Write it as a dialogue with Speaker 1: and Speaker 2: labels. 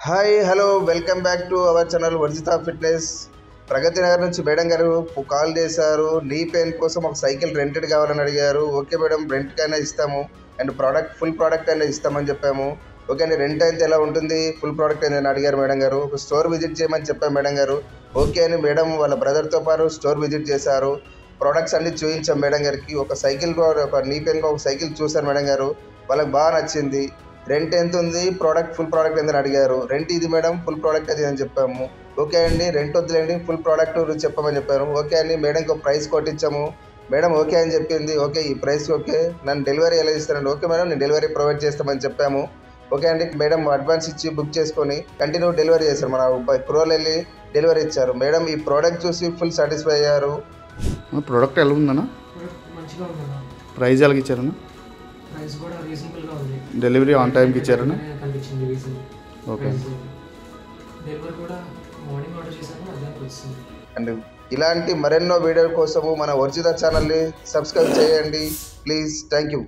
Speaker 1: Hi hello welcome back to our channel Varjitha fitness. Pragati Nagar నుంచి madam గారు call చేశారు. Knee pain కోసం ఒక సైకిల్ రెంటెడ్ కావాలని అడిగారు. ఓకే మేడం, రెంట్కైనా ఇస్తాము అండ్ ఫుల్ ప్రోడక్ట్ అయినా ఇస్తామని చెప్పాము. ఓకే అండి, రెంట్ అయితే ఎలా ఉంటుంది, ఫుల్ ప్రోడక్ట్ అయితే అడిగారు మేడం గారు. ఒక స్టోర్ విజిట్ చేయమని చెప్పాము మేడం గారు. ఓకే అని మేడం వాళ్ళ బ్రదర్తో పాటు స్టోర్ విజిట్ చేశారు. ప్రోడక్ట్స్ అన్ని చూపించాం మేడం గారికి. ఒక సైకిల్, ఒక నీ పెయిన్కి ఒక సైకిల్ చూశారు మేడం గారు. వాళ్ళకి బాగా నచ్చింది. రెంట్ ఎంత ఉంది, ఫుల్ ప్రోడక్ట్ ఎంత అడిగారు. రెంట్ ఇది మేడం, ఫుల్ ప్రోడక్ట్ అది అని చెప్పాము. ఓకే అండి, రెంట్ వద్దులేండి, ఫుల్ ప్రోడక్ట్ చెప్పమని చెప్పారు. ఓకే అండి, మేడంకి ఒక ప్రైస్ కొట్టించాము. మేడం ఓకే అని చెప్పింది. ఓకే ఈ ప్రైస్ ఓకే, నన్ను డెలివరీ ఎలా ఇస్తానండి. ఓకే మేడం, నేను డెలివరీ ప్రొవైడ్ చేస్తామని చెప్పాము. ఓకే అండి, మేడం అడ్వాన్స్ ఇచ్చి బుక్ చేసుకొని కంటిన్యూ డెలివరీ చేశారు. మన క్రోల్ వెళ్ళి డెలివరీ ఇచ్చారు. మేడం ఈ ప్రోడక్ట్ చూసి ఫుల్ సాటిస్ఫై అయ్యారు.
Speaker 2: ప్రోడక్ట్ ఎలా ఉందన్నా?
Speaker 3: మంచిగా ఉందన్నా.
Speaker 2: ప్రైస్ ఎలాగ ఇచ్చారన్నా?
Speaker 3: ప్రైస్ కూడా రీజనబుల్గా ఉంది.
Speaker 2: డెలివరీ ఆన్ టైంకి ఇచ్చారన్నా?
Speaker 3: కనిపించింది రీజన్.
Speaker 2: ఓకే.
Speaker 3: డెలివరీ కూడా మార్నింగ్ ఆర్డర్ చేశాను, మధ్యాహ్నం వచ్చింది.
Speaker 1: అండ్ ఇలాంటి మరెన్నో వీడియోల కోసము మన వర్జిత ఛానల్ని సబ్స్క్రైబ్ చేయండి ప్లీజ్. Thank you.